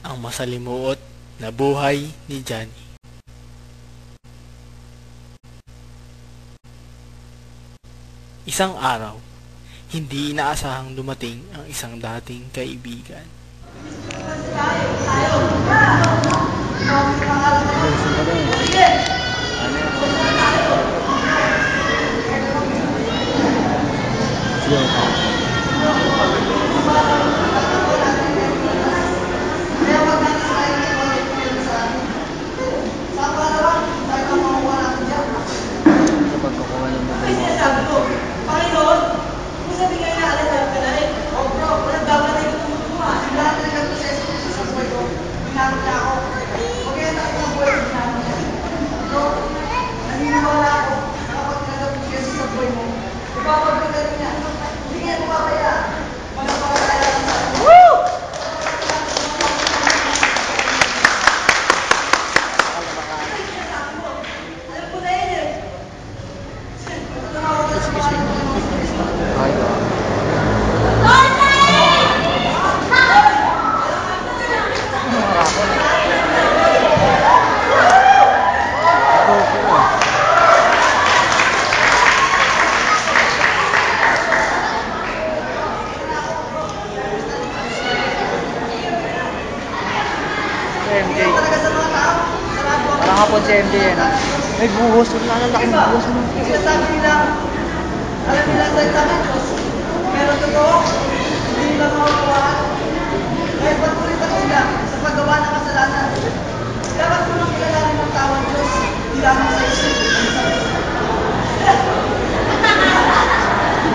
ang masalimuot na buhay ni Johnny. Isang araw, hindi inaasahang dumating ang isang dating kaibigan. MJ. Parang hapon si MJ yan ha. May buhos. Wala na laking buhos mo. Sabi nila, alam nila sa namin, pero totoo, hindi nila makakawaan. Dahil patuloy pa sila sa paggawa ng kasalanan. Dapat mo nang kilalanin ng tawang Diyos, hindi lamang sa isip.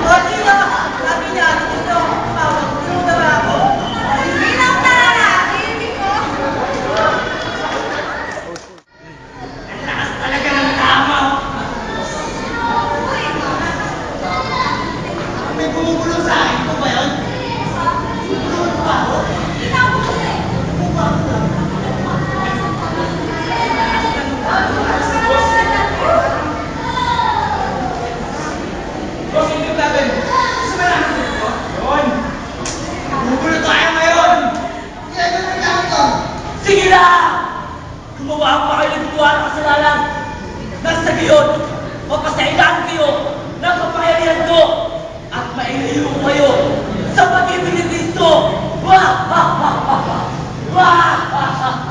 O sino? Sabi niya, sino? Tumawag, sino daw ako? Hindi lang tara, hindi ko. Ang lakas talaga ng tama. May bumubulo sa akin ko ba yun? Bumubulo pa ako? Sige na! Gumawa pa kayo ng gumawa ng kasalanan. Nasa gayon, mapasailan kayo ng kapangyarihan ko at mailayo kayo sa pag-ibig ni Cristo. Wah! Ha! Ha! Ha! Ha! Wah! Ha! Ha! Ha!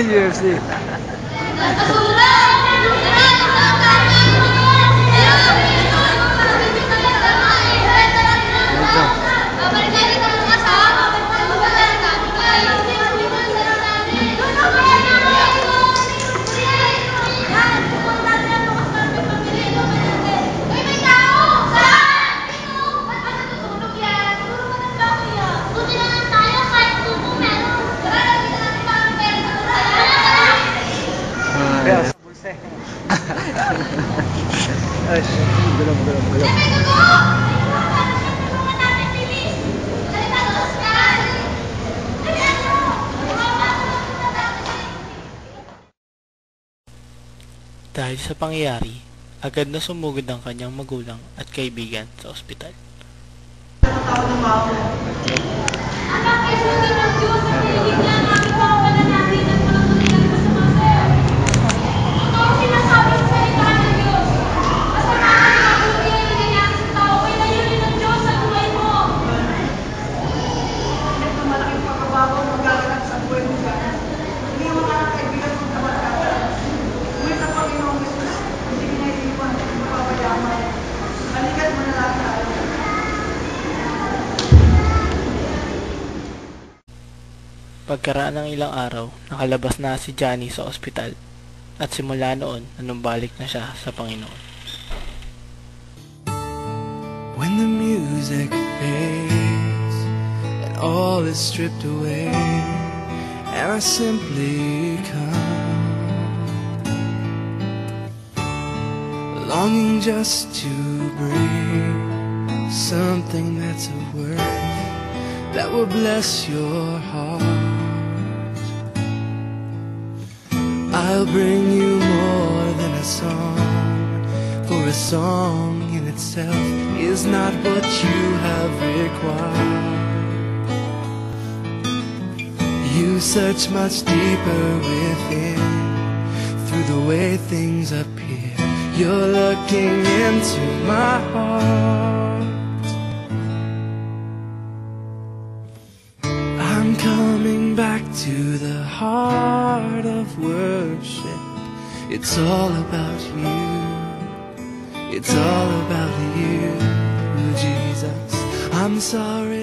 UFC. Buti na lang tayo kahit kung meron. Tara, lagi na natin parang pera sa Dahil sa pangyayari, agad na sumugod ang kanyang magulang at kaibigan sa ospital. Anak, isunin ng Diyos sa piling niya ang aming mga pananalangin at panatutulad mo sa mga sir. Totoo sinasabi sa salita ng Diyos. Masama ang mabuti ang nangyayari sa tao, kaya layunin ng Diyos sa buhay mo. Ito malaking pagkabago magaganap sa buhay mo dyan. Hindi yung mga kaibigan mong kabarkada. Ngunit ang Panginoong Jesus, hindi kinaiiwan, hindi mapapayaman. Balikan mo na lang tayo. Pagkaraan ng ilang araw, nakalabas na si Johnny sa ospital at simula noon, nanumbalik na siya sa Panginoon. When the music fades and all is stripped away, and I simply come, longing just to bring something that's of worth that will bless your heart. I'll bring you more than a song, for a song in itself is not what you have required. You search much deeper within, through the way things appear. You're looking into my heart. I'm coming back to the heart of worship. It's all about you. It's all about you, Jesus. I'm sorry